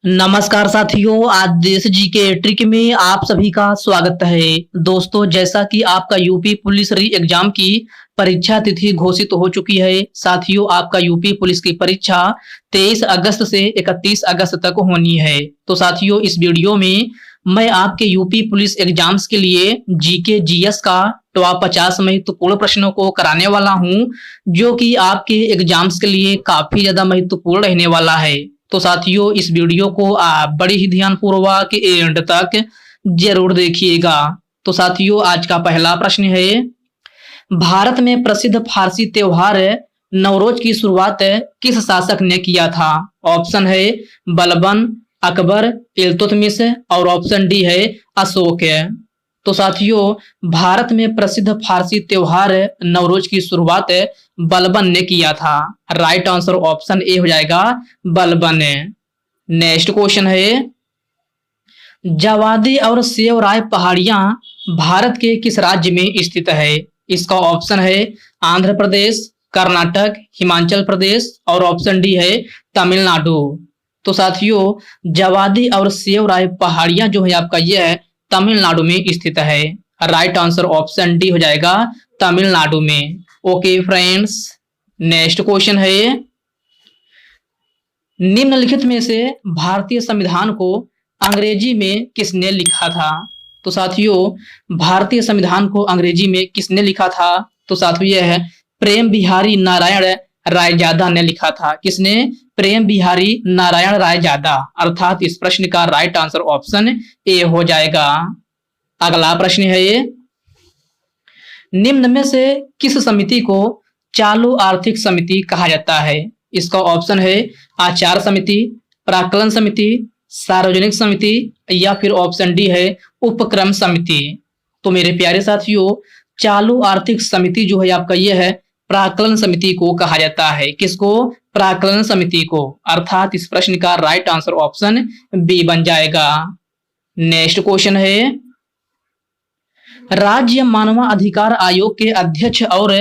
नमस्कार साथियों, आज देश जी के ट्रिक में आप सभी का स्वागत है। दोस्तों, जैसा कि आपका यूपी पुलिस री एग्जाम की परीक्षा तिथि घोषित हो चुकी है। साथियों, आपका यूपी पुलिस की परीक्षा 23 अगस्त से 31 अगस्त तक होनी है। तो साथियों, इस वीडियो में मैं आपके यूपी पुलिस एग्जाम्स के लिए जीके जीएस का टॉप 50 महत्वपूर्ण प्रश्नों को कराने वाला हूं, जो कि आपके एग्जाम्स के लिए काफी ज्यादा महत्वपूर्ण रहने वाला है। तो साथियों, इस वीडियो को आप बड़ी ही ध्यानपूर्वक एंड तक जरूर देखिएगा। तो साथियों, आज का पहला प्रश्न है, भारत में प्रसिद्ध फारसी त्योहार नवरोज की शुरुआत किस शासक ने किया था? ऑप्शन है बलबन, अकबर, इल्तुतमिश और ऑप्शन डी है अशोक। तो साथियों, भारत में प्रसिद्ध फारसी त्योहार नवरोज की शुरुआत बलबन ने किया था। राइट आंसर ऑप्शन ए हो जाएगा बलबन। नेक्स्ट क्वेश्चन है, जावादी और सेवराय पहाड़ियां भारत के किस राज्य में स्थित है? इसका ऑप्शन है आंध्र प्रदेश, कर्नाटक, हिमाचल प्रदेश और ऑप्शन डी है तमिलनाडु। तो साथियों, जावादी और सेवराय पहाड़ियां जो है आपका यह है तमिलनाडु में स्थित है। राइट आंसर ऑप्शन डी हो जाएगा तमिलनाडु में। ओके फ्रेंड्स, नेक्स्ट क्वेश्चन है, निम्नलिखित में से भारतीय संविधान को अंग्रेजी में किसने लिखा था? तो साथियों, भारतीय संविधान को अंग्रेजी में किसने लिखा था? तो साथियों, यह है प्रेम बिहारी नारायण रायजादा ने लिखा था। किसने? प्रेम बिहारी नारायण रायजादा। अर्थात इस प्रश्न का राइट आंसर ऑप्शन ए हो जाएगा। अगला प्रश्न है, ये निम्न में से किस समिति को चालू आर्थिक समिति कहा जाता है? इसका ऑप्शन है आचार समिति, प्राक्कलन समिति, सार्वजनिक समिति या फिर ऑप्शन डी है उपक्रम समिति। तो मेरे प्यारे साथियों, चालू आर्थिक समिति जो है आपका यह है प्राक्कलन समिति को कहा जाता है। किसको? प्राक्कलन समिति को। अर्थात इस प्रश्न का राइट आंसर ऑप्शन बी बन जाएगा। नेक्स्ट क्वेश्चन है, राज्य मानवाधिकार आयोग के अध्यक्ष और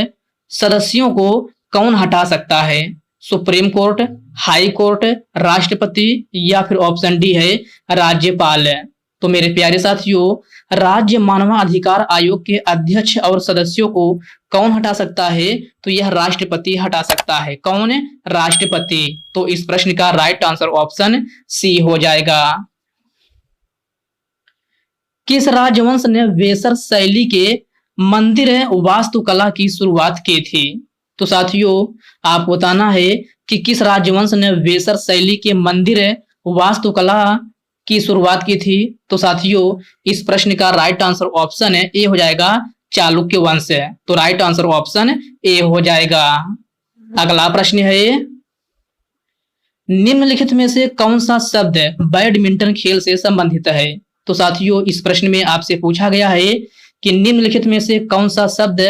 सदस्यों को कौन हटा सकता है? सुप्रीम कोर्ट, हाई कोर्ट, राष्ट्रपति या फिर ऑप्शन डी है राज्यपाल। तो मेरे प्यारे साथियों, राज्य मानवाधिकार आयोग के अध्यक्ष और सदस्यों को कौन हटा सकता है? तो यह राष्ट्रपति हटा सकता है। कौन? राष्ट्रपति। तो इस प्रश्न का राइट आंसर ऑप्शन सी हो जाएगा। किस राजवंश ने वेसर शैली के मंदिर वास्तुकला की शुरुआत की थी? तो साथियों, आपको बताना है कि किस राजवंश ने वेसर शैली के मंदिर वास्तुकला की शुरुआत की थी। तो साथियों, इस प्रश्न का राइट आंसर ऑप्शन है ए हो जाएगा चालुक्य वंश। तो राइट आंसर ऑप्शन ए हो जाएगा। अगला प्रश्न है, निम्नलिखित में से कौन सा शब्द बैडमिंटन खेल से संबंधित है? तो साथियों, इस प्रश्न में आपसे पूछा गया है कि निम्नलिखित में से कौन सा शब्द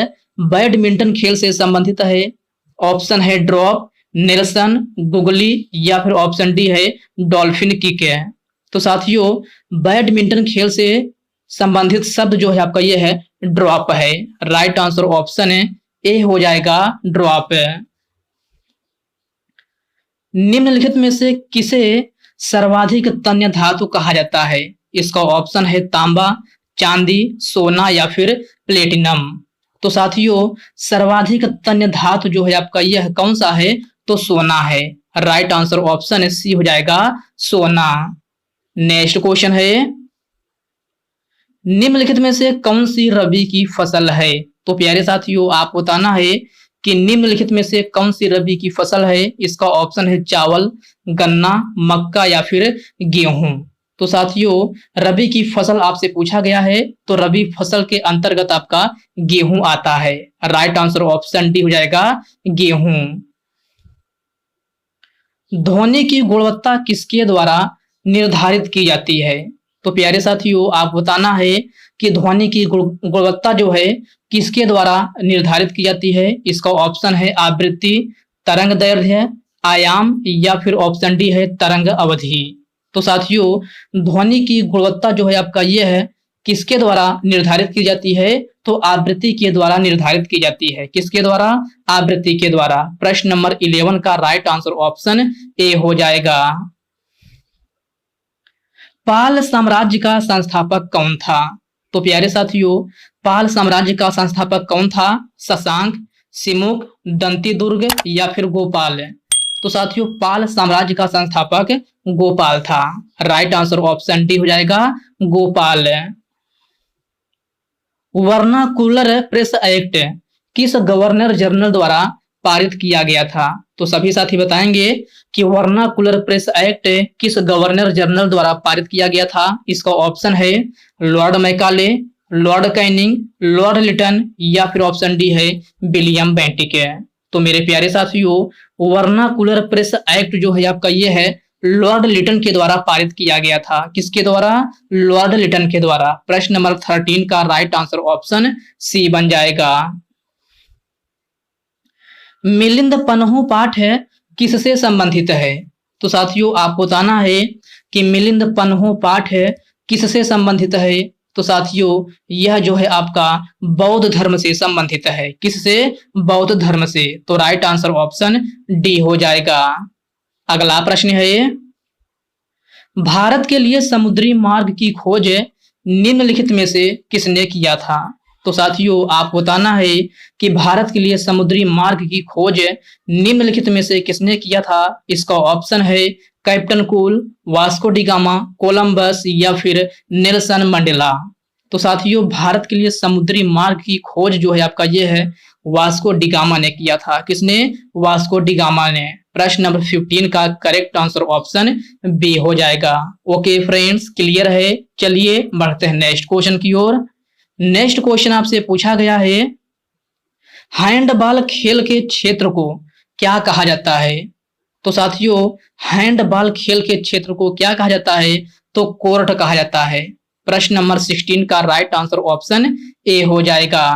बैडमिंटन खेल से संबंधित है? ऑप्शन है ड्रॉप, नेल्सन, गुगली या फिर ऑप्शन डी है डॉल्फिन किक। तो साथियों, बैडमिंटन खेल से संबंधित शब्द जो है आपका यह है ड्रॉप है। राइट आंसर ऑप्शन ए हो जाएगा ड्रॉप। निम्नलिखित में से किसे सर्वाधिक तन्य धातु कहा जाता है? इसका ऑप्शन है तांबा, चांदी, सोना या फिर प्लेटिनम। तो साथियों, सर्वाधिक तन्य धातु जो है आपका यह कौन सा है? तो सोना है। राइट आंसर ऑप्शन सी हो जाएगा सोना। नेक्स्ट क्वेश्चन है, निम्नलिखित में से कौन सी रबी की फसल है? तो प्यारे साथियों, आप बताना है कि निम्नलिखित में से कौन सी रबी की फसल है। इसका ऑप्शन है चावल, गन्ना, मक्का या फिर गेहूं। तो साथियों, रबी की फसल आपसे पूछा गया है, तो रबी फसल के अंतर्गत आपका गेहूं आता है। राइट आंसर ऑप्शन डी हो जाएगा गेहूं। ध्वनि की गुणवत्ता किसके द्वारा निर्धारित की जाती है? तो प्यारे साथियों, आप बताना है कि ध्वनि की गुणवत्ता जो है किसके द्वारा निर्धारित की जाती है। इसका ऑप्शन है आवृत्ति, तरंग दैर्ध्य, आयाम या फिर ऑप्शन डी है तरंग अवधि। तो साथियों, ध्वनि की गुणवत्ता जो है आपका यह है किसके द्वारा निर्धारित की जाती है? तो आवृत्ति के द्वारा निर्धारित की जाती है। किसके द्वारा? आवृत्ति के द्वारा। प्रश्न नंबर 11 का राइट आंसर ऑप्शन ए हो जाएगा। पाल साम्राज्य का संस्थापक कौन था? तो प्यारे साथियों, पाल साम्राज्य का संस्थापक कौन था? शशांक, सिमुक, दंतीदुर्ग या फिर गोपाल? तो साथियों, पाल साम्राज्य का संस्थापक गोपाल था। राइट आंसर ऑप्शन डी हो जाएगा, गोपाल। वर्नाकुलर प्रेस एक्ट किस गवर्नर जनरल द्वारा पारित किया गया था? तो सभी साथी बताएंगे कि वर्नाकुलर प्रेस एक्ट किस गवर्नर जनरल द्वारा पारित किया गया था। इसका ऑप्शन है lord Macaulay, lord Canning, lord Lytton या फिर ऑप्शन डी है विलियम बेंटिक। तो मेरे प्यारे साथियों, वर्नाकुलर प्रेस एक्ट जो है आपका ये है लॉर्ड लिटन के द्वारा पारित किया गया था। किसके द्वारा? लॉर्ड लिटन के द्वारा। प्रश्न नंबर 13 का राइट आंसर ऑप्शन सी बन जाएगा। मिलिंद पन्हु पाठ है किससे संबंधित है? तो साथियों, आपको बताना है कि मिलिंद पन्हु पाठ है किससे संबंधित है। तो साथियों, यह जो है आपका बौद्ध धर्म से संबंधित है। किससे? बौद्ध धर्म से। तो राइट आंसर ऑप्शन डी हो जाएगा। अगला प्रश्न है, भारत के लिए समुद्री मार्ग की खोज निम्नलिखित में से किसने किया था? तो साथियों, आपको बताना है कि भारत के लिए समुद्री मार्ग की खोज निम्नलिखित में से किसने किया था। इसका ऑप्शन है captain cool, Vasco D gamma, Columbus या फिर नेल्सन मंडेला। तो साथियों, भारत के लिए समुद्री मार्ग की खोज जो है आपका ये है वास्को डी गामा ने किया था। किसने? वास्को डी गामा ने। प्रश्न नंबर 15 का करेक्ट आंसर ऑप्शन बी हो जाएगा। ओके फ्रेंड्स, क्लियर है। चलिए बढ़ते हैं नेक्स्ट क्वेश्चन की ओर। नेक्स्ट क्वेश्चन आपसे पूछा गया है, हैंडबॉल खेल के क्षेत्र को क्या कहा जाता है? तो साथियों, हैंडबॉल खेल के क्षेत्र को क्या कहा जाता है? तो कोर्ट कहा जाता है। प्रश्न नंबर 16 का राइट आंसर ऑप्शन ए हो जाएगा।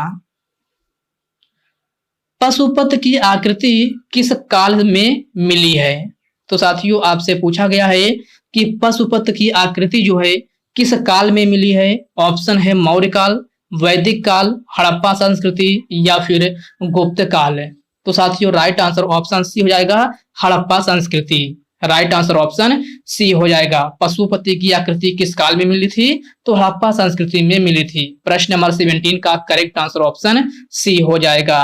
पशुपत की आकृति किस काल में मिली है? तो साथियों, आपसे पूछा गया है कि पशुपत की आकृति जो है किस काल में मिली है। ऑप्शन है मौर्य काल, वैदिक काल, हड़प्पा संस्कृति या फिर गुप्त काल। तो साथियों, राइट आंसर ऑप्शन सी हो जाएगा, हड़प्पा संस्कृति। राइट आंसर ऑप्शन सी हो जाएगा। पशुपति की आकृति किस काल में मिली थी? तो हड़प्पा संस्कृति में मिली थी। प्रश्न नंबर 17 का करेक्ट आंसर ऑप्शन सी हो जाएगा।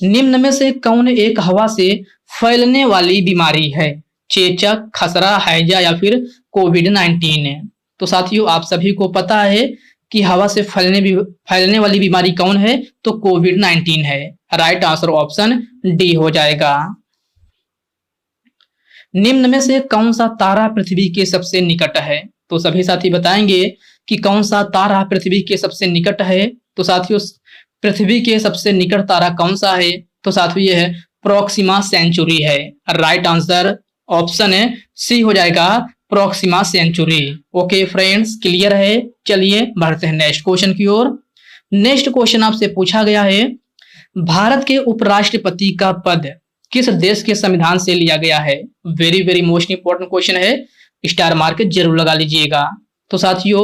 निम्न में से कौन एक हवा से फैलने वाली बीमारी है? चेचक, खसरा, हैजा या फिर कोविड-19। तो साथियों, आप सभी को पता है कि हवा से फैलने वाली बीमारी कौन है? तो कोविड-19 है। राइट आंसर ऑप्शन डी हो जाएगा। निम्न में से कौन सा तारा पृथ्वी के सबसे निकट है? तो सभी साथी बताएंगे कि कौन सा तारा पृथ्वी के सबसे निकट है। तो साथियों, पृथ्वी के सबसे निकट तारा कौन सा है? तो साथियों, यह है प्रोक्सिमा सेंचुरी है। राइट आंसर ऑप्शन है सी हो जाएगा, Proxima Centauri. Okay friends, clear है। चलिए बढ़ते हैं नेक्स्ट क्वेश्चन की ओर। नेक्स्ट क्वेश्चन आपसे पूछा गया है, भारत के उपराष्ट्रपति का पद किस देश के संविधान से लिया गया है? Very very most important question है, स्टार मार्क जरूर लगा लीजिएगा। तो साथियों,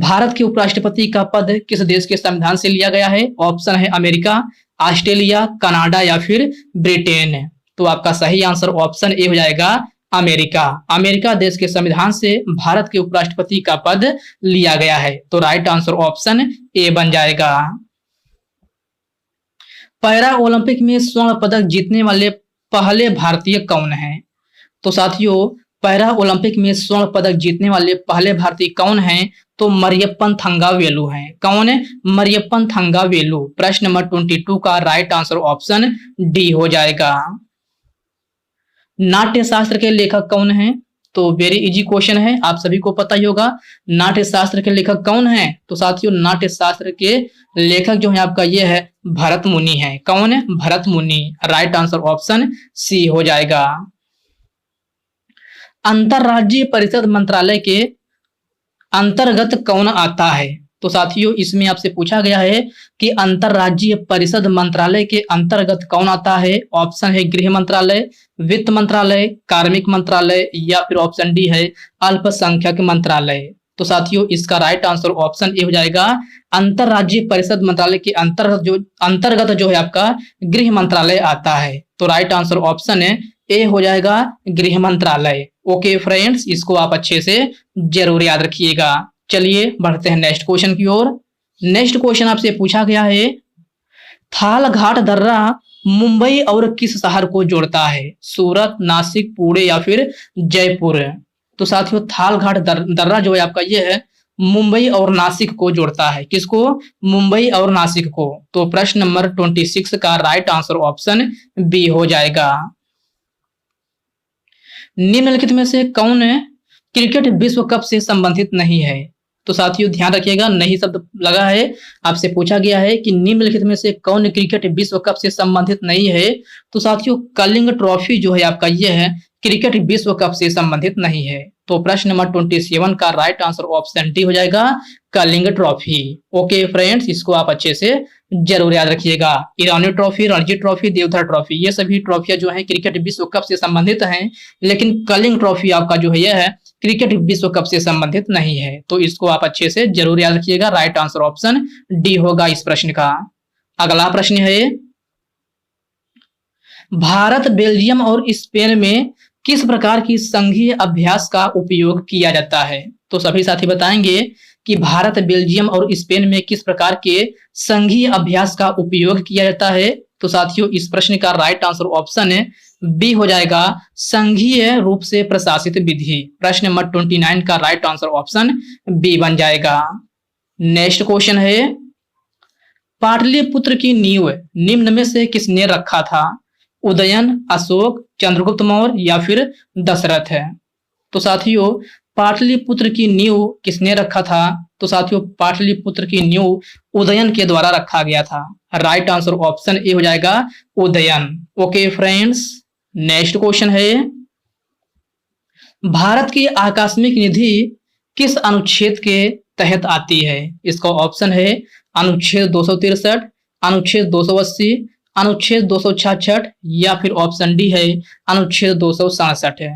भारत के उपराष्ट्रपति का पद किस देश के संविधान से लिया गया है? ऑप्शन है अमेरिका, ऑस्ट्रेलिया, कनाडा या फिर ब्रिटेन। तो आपका सही आंसर ऑप्शन ए हो जाएगा, अमेरिका। अमेरिका देश के संविधान से भारत के उपराष्ट्रपति का पद लिया गया है। तो राइट आंसर ऑप्शन ए बन जाएगा। पैरा ओलंपिक में स्वर्ण पदक जीतने वाले पहले भारतीय कौन हैं? तो साथियों, पैरा ओलंपिक में स्वर्ण पदक जीतने वाले पहले भारतीय कौन हैं? तो मरियप्पन थंगावेलु हैं। कौन है? मरियप्पन थंगावेलु। प्रश्न नंबर 22 का राइट आंसर ऑप्शन डी हो जाएगा। नाट्य शास्त्र के लेखक कौन हैं? तो वेरी इजी क्वेश्चन है, आप सभी को पता ही होगा। नाट्य शास्त्र के लेखक कौन हैं? तो साथियों, नाट्य शास्त्र के लेखक जो है आपका ये है भरत मुनि है। कौन है? भरत मुनि। राइट आंसर ऑप्शन सी हो जाएगा। अंतरराज्यीय परिषद मंत्रालय के अंतर्गत कौन आता है? तो साथियों, इसमें आपसे पूछा गया है कि अंतरराज्यीय परिषद मंत्रालय के अंतर्गत कौन आता है। ऑप्शन है गृह मंत्रालय, वित्त मंत्रालय, कार्मिक मंत्रालय या फिर ऑप्शन डी है अल्पसंख्यक मंत्रालय। तो साथियों, इसका राइट आंसर ऑप्शन ए हो जाएगा, अंतरराज्यीय परिषद मंत्रालय के अंतर्गत जो है आपका गृह मंत्रालय आता है। तो राइट आंसर ऑप्शन है ए हो जाएगा, गृह मंत्रालय। ओके फ्रेंड्स, इसको आप अच्छे से जरूर याद रखिएगा। चलिए बढ़ते हैं नेक्स्ट क्वेश्चन की ओर। नेक्स्ट क्वेश्चन आपसे पूछा गया है, थाल घाट दर्रा मुंबई और किस शहर को जोड़ता है? सूरत, नासिक, पुणे या फिर जयपुर? तो साथियों थाल घाट दर्रा जो है आपका ये है मुंबई और नासिक को जोड़ता है। किसको? मुंबई और नासिक को। तो प्रश्न नंबर 26 का राइट आंसर ऑप्शन बी हो जाएगा। निम्नलिखित में से कौन क्रिकेट विश्व कप से संबंधित नहीं है? तो साथियों ध्यान रखिएगा, नहीं शब्द लगा है। आपसे पूछा गया है कि निम्नलिखित में से कौन क्रिकेट विश्व कप से संबंधित नहीं है? तो साथियों कलिंग ट्रॉफी जो है आपका ये है क्रिकेट विश्व कप से संबंधित नहीं है। तो प्रश्न नंबर 27 का राइट आंसर ऑप्शन डी हो जाएगा, कलिंग ट्रॉफी। ओके फ्रेंड्स, इसको आप अच्छे से जरूर याद रखिएगा। Irani trophy, Ranji trophy, Deodhar trophy, ये सभी ट्रॉफियां जो है क्रिकेट विश्व कप से संबंधित हैं, लेकिन कलिंग ट्रॉफी आपका जो है यह है क्रिकेट विश्व कप से संबंधित नहीं है। तो इसको आप अच्छे से जरूर याद रखिएगा, राइट आंसर ऑप्शन डी होगा इस प्रश्न का। अगला प्रश्न है, भारत, बेल्जियम और स्पेन में किस प्रकार की संघीय अभ्यास का उपयोग किया जाता है? तो सभी साथी बताएंगे कि भारत, बेल्जियम और स्पेन में किस प्रकार के संघीय अभ्यास का उपयोग किया जाता है? तो साथियों इस प्रश्न का राइट आंसर ऑप्शन बी हो जाएगा, संघीय रूप से प्रशासित विधि। प्रश्न नंबर 29 का राइट आंसर ऑप्शन बी बन जाएगा। नेक्स्ट क्वेश्चन है, पाटलिपुत्र की नींव निम्न में से किसने रखा था? उदयन, अशोक, चंद्रगुप्त मौर्य या फिर दशरथ है? तो साथियों पाटलिपुत्र की नींव किसने रखा था? तो साथियों पाटलिपुत्र की नींव उदयन के द्वारा रखा गया था। राइट आंसर ऑप्शन ए हो जाएगा, Udayan. Okay friends, next question है, भारत की आकस्मिक निधि किस अनुच्छेद के तहत आती है? इसका ऑप्शन है अनुच्छेद 263, अनुच्छेद 280, अनुच्छेद 266 या फिर ऑप्शन डी है अनुच्छेद 267 है।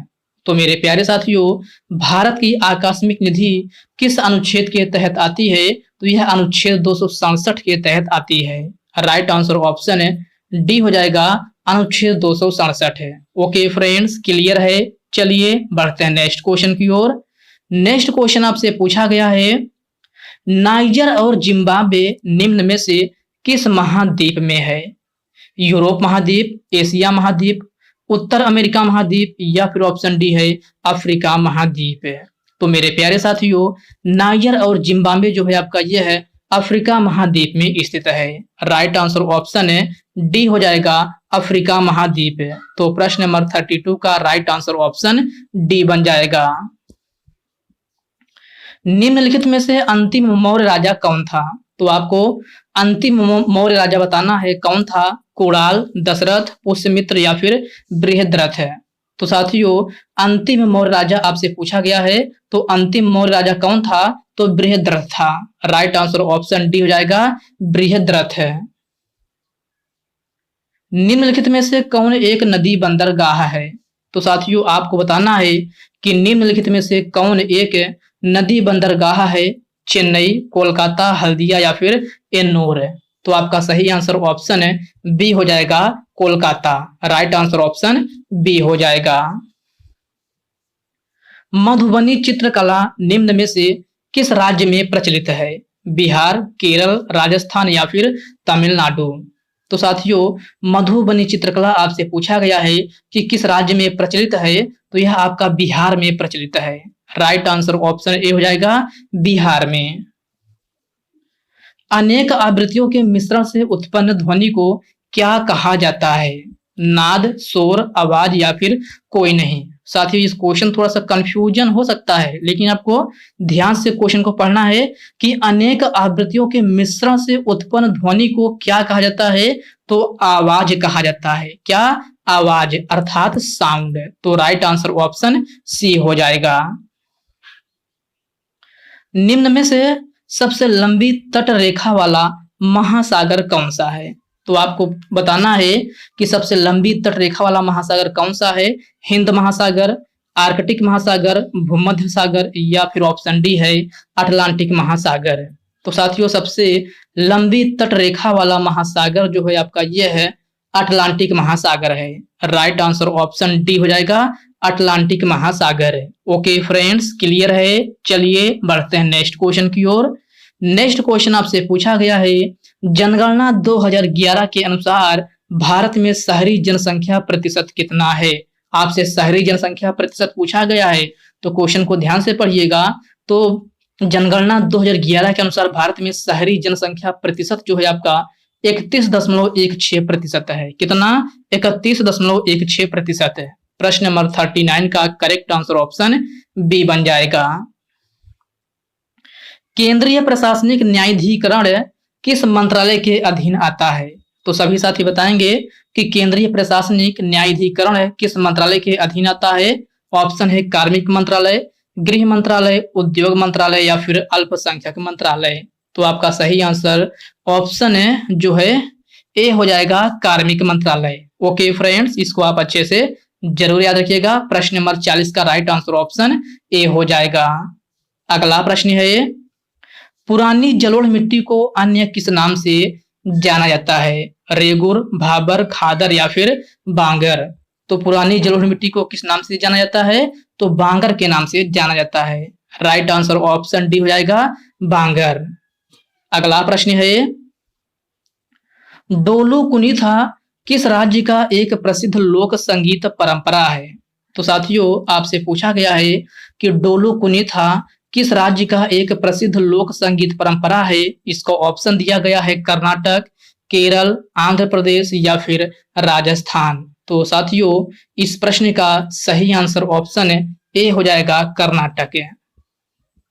तो मेरे प्यारे साथियों भारत की आकस्मिक निधि किस अनुच्छेद के तहत आती है? तो यह अनुच्छेद 267 के तहत आती है। राइट आंसर ऑप्शन डी हो जाएगा, अनुच्छेद 267 है। ओके फ्रेंड्स, क्लियर है। चलिए बढ़ते हैं नेक्स्ट क्वेश्चन की ओर। नेक्स्ट क्वेश्चन आपसे पूछा गया है, नाइजर और जिम्बाब्वे निम्न में से किस महाद्वीप में है? यूरोप महाद्वीप, एशिया महाद्वीप, उत्तर अमेरिका महाद्वीप या फिर ऑप्शन डी है अफ्रीका महाद्वीप है। तो मेरे प्यारे साथियों नाइजर और जिम्बाब्वे जो है आपका यह है अफ्रीका महाद्वीप में स्थित है। राइट आंसर ऑप्शन है डी हो जाएगा, अफ्रीका महाद्वीप है। तो प्रश्न नंबर 32 का राइट आंसर ऑप्शन डी बन जाएगा। निम्नलिखित में से अंतिम मौर्य राजा कौन था? तो आपको अंतिम मौर्य राजा बताना है कौन था। कुणाल, दशरथ, पुष्यमित्र या फिर बृहद्रथ है। तो साथियों अंतिम मौर्य राजा आपसे पूछा गया है, तो अंतिम मौर्य राजा कौन था? तो बृहद्रथ था। राइट आंसर ऑप्शन डी हो जाएगा, बृहद्रथ है। निम्नलिखित में से कौन एक नदी बंदरगाह है? तो साथियों आपको बताना है कि निम्नलिखित में से कौन एक नदी बंदरगाह है। चेन्नई, कोलकाता, हल्दिया या फिर एन्नोर है। तो आपका सही आंसर ऑप्शन है बी हो जाएगा, Kolkata. Right answer option B हो जाएगा। मधुबनी चित्रकला निम्न में से किस राज्य में प्रचलित है? बिहार, केरल, राजस्थान या फिर तमिलनाडु? तो साथियों मधुबनी चित्रकला आपसे पूछा गया है कि किस राज्य में प्रचलित है, तो यह आपका बिहार में प्रचलित है। राइट आंसर ऑप्शन ए हो जाएगा, बिहार में। अनेक आवृत्तियों के मिश्रण से उत्पन्न ध्वनि को क्या कहा जाता है? नाद, शोर, आवाज या फिर कोई नहीं? साथियों इस क्वेश्चन थोड़ा सा कंफ्यूजन हो सकता है, लेकिन आपको ध्यान से क्वेश्चन को पढ़ना है कि अनेक आवृत्तियों के मिश्रण से उत्पन्न ध्वनि को क्या कहा जाता है? तो आवाज कहा जाता है। क्या? आवाज अर्थात साउंड। तो राइट आंसर ऑप्शन सी हो जाएगा। निम्न में से सबसे लंबी तट रेखा वाला महासागर कौन सा है? तो आपको बताना है कि सबसे लंबी तट रेखा वाला महासागर कौन सा है। हिंद महासागर, आर्कटिक महासागर, भूमध्य सागर या फिर ऑप्शन डी है अटलांटिक महासागर। तो साथियों सबसे लंबी तट रेखा वाला महासागर जो है आपका ये है अटलांटिक महासागर है। राइट आंसर ऑप्शन डी हो जाएगा, अटलांटिक महासागर है। ओके फ्रेंड्स, क्लियर है। चलिए बढ़ते हैं नेक्स्ट क्वेश्चन की ओर। नेक्स्ट क्वेश्चन आपसे पूछा गया है, जनगणना 2011 के अनुसार भारत में शहरी जनसंख्या प्रतिशत कितना है। आपसे शहरी जनसंख्या प्रतिशत पूछा गया है, तो क्वेश्चन को ध्यान से पढ़िएगा। तो जनगणना 2011 के अनुसार भारत में शहरी जनसंख्या प्रतिशत जो है आपका 31.16% है। कितना? 31.16% है। प्रश्न नंबर 39 का करेक्ट आंसर ऑप्शन बी बन जाएगा। केंद्रीय प्रशासनिक न्यायाधिकरण किस मंत्रालय के अधीन आता है। तो सभी साथी बताएंगे कि केंद्रीय प्रशासनिक न्यायाधिकरण किस मंत्रालय के अधीन आता है। ऑप्शन है कार्मिक मंत्रालय, गृह मंत्रालय, उद्योग मंत्रालय या फिर अल्पसंख्यक मंत्रालय। तो आपका सही आंसर ऑप्शन जो है ए हो जाएगा, कार्मिक मंत्रालय। ओके फ्रेंड्स, इसको आप अच्छे से जरूर याद रखिएगा। प्रश्न नंबर 40 का राइट आंसर ऑप्शन ए हो जाएगा। अगला प्रश्न है, पुरानी जलोढ़ मिट्टी को अन्य किस नाम से जाना जाता है। रेगुर, भाबर, खादर या फिर बांगर। तो पुरानी जलोढ़ मिट्टी को किस नाम से जाना जाता है, तो बांगर के नाम से जाना जाता है। राइट आंसर ऑप्शन डी हो जाएगा, बांगर। अगला प्रश्न है, डोलू कुनीथा किस राज्य का एक प्रसिद्ध लोक संगीत परंपरा है। तो साथियों आपसे पूछा गया है कि डोलू कुनीथा किस राज्य का एक प्रसिद्ध लोक संगीत परंपरा है। इसको ऑप्शन दिया गया है कर्नाटक, केरल, आंध्र प्रदेश या फिर राजस्थान। तो साथियों इस प्रश्न का सही आंसर ऑप्शन ए हो जाएगा, कर्नाटक।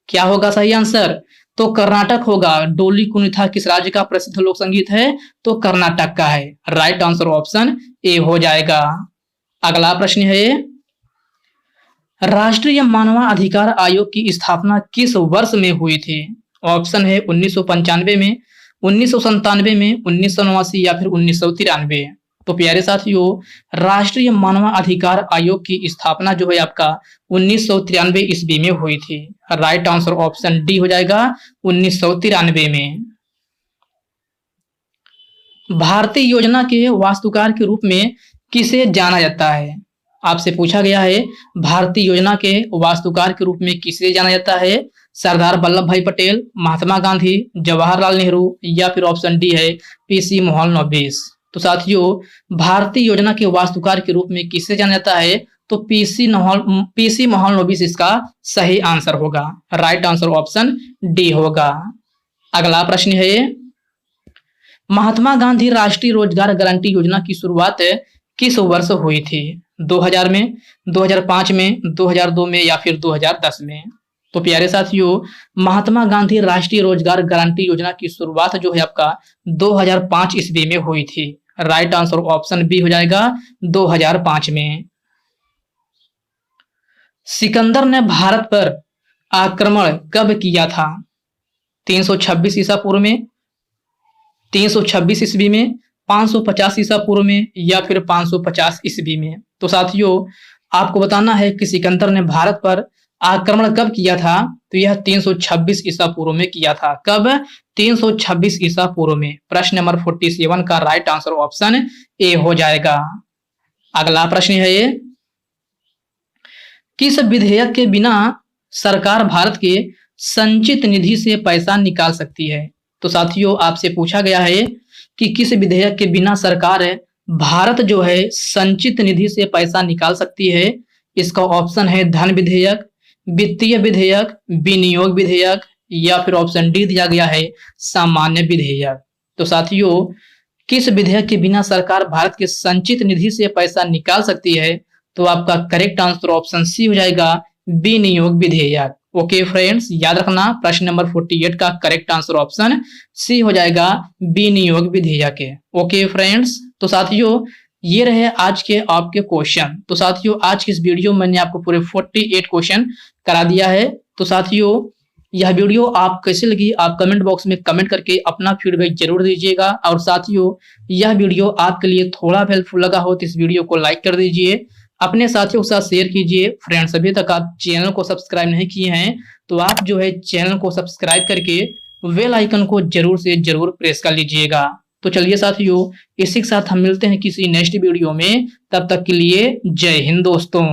क्या होगा सही आंसर? तो कर्नाटक होगा। डोली कुनीथा किस राज्य का प्रसिद्ध लोक संगीत है, तो कर्नाटक का है। राइट आंसर ऑप्शन ए हो जाएगा। अगला प्रश्न है, राष्ट्रीय मानवाधिकार आयोग की स्थापना किस वर्ष में हुई थी। ऑप्शन है 1995 में, 1997 में, 1989 या फिर 1993। तो प्यारे साथियों राष्ट्रीय मानवाधिकार आयोग की स्थापना जो है आपका 1993 ईस्वी में हुई थी। राइट आंसर ऑप्शन डी हो जाएगा, 1993 में। भारतीय योजना के वास्तुकार के रूप में किसे जाना जाता है। आपसे पूछा गया है भारतीय योजना के वास्तुकार के रूप में किसे जाना जाता है। सरदार वल्लभ भाई पटेल, महात्मा गांधी, जवाहरलाल नेहरू या फिर ऑप्शन डी है पीसी मोहनोबिस। तो साथियों भारतीय योजना के वास्तुकार के रूप में किसे जाना जाता है, तो पीसी मोहनोबिस इसका सही आंसर होगा। राइट आंसर ऑप्शन डी होगा। अगला प्रश्न है, महात्मा गांधी राष्ट्रीय रोजगार गारंटी योजना की शुरुआत किस वर्ष हुई थी। 2000 में, 2005 में, 2002 में या फिर 2010 में। तो प्यारे साथियों महात्मा गांधी राष्ट्रीय रोजगार गारंटी योजना की शुरुआत जो है आपका 2005 ईस्वी में हुई थी। राइट आंसर ऑप्शन बी हो जाएगा, 2005 में। सिकंदर ने भारत पर आक्रमण कब किया था। 326 ईसा पूर्व में, 326 ईस्वी में, 550 ईसा पूर्व में या फिर 550 ईस्वी में। तो साथियों आपको बताना है कि सिकंदर ने भारत पर आक्रमण कब किया था, तो यह 326 ईसा पूर्व में किया था। कब? 326 ईसा पूर्व में। प्रश्न नंबर 47 का राइट आंसर ऑप्शन ए हो जाएगा। अगला प्रश्न है ये, किस विधेयक के बिना सरकार भारत के संचित निधि से पैसा निकाल सकती है। तो साथियों आपसे पूछा गया है कि किस विधेयक के बिना सरकार भारत जो है संचित निधि से पैसा निकाल सकती है। इसका ऑप्शन है धन विधेयक, वित्तीय विधेयक, विनियोग विधेयक या फिर ऑप्शन डी दिया गया है सामान्य विधेयक। तो साथियों किस विधेयक के बिना सरकार भारत के संचित निधि से पैसा निकाल सकती है, तो आपका करेक्ट आंसर ऑप्शन सी हो जाएगा, विनियोग विधेयक। ओके फ्रेंड्स याद रखना प्रश्न नंबर 48 का करेक्ट आंसर ऑप्शन सी हो जाएगा, विनियोग विधेयक। ओके फ्रेंड्स, तो साथियों ये रहे आज के आपके क्वेश्चन। तो साथियों आज की इस वीडियो में मैंने आपको पूरे 48 क्वेश्चन करा दिया है। तो साथियों यह वीडियो आप कैसे लगी आप कमेंट बॉक्स में कमेंट करके अपना फीडबैक जरूर दीजिएगा। और साथियों यह वीडियो आपके लिए थोड़ा हेल्पफुल लगा हो तो इस वीडियो को लाइक कर दीजिए, अपने साथियों के साथ शेयर कीजिए। फ्रेंड्स अभी तक आप चैनल को सब्सक्राइब नहीं किए हैं तो आप जो है चैनल को सब्सक्राइब करके बेल आइकन को जरूर से जरूर प्रेस कर लीजिएगा। तो चलिए साथियों इसी के साथ हम मिलते हैं किसी नेक्स्ट वीडियो में, तब तक के लिए जय हिंद दोस्तों।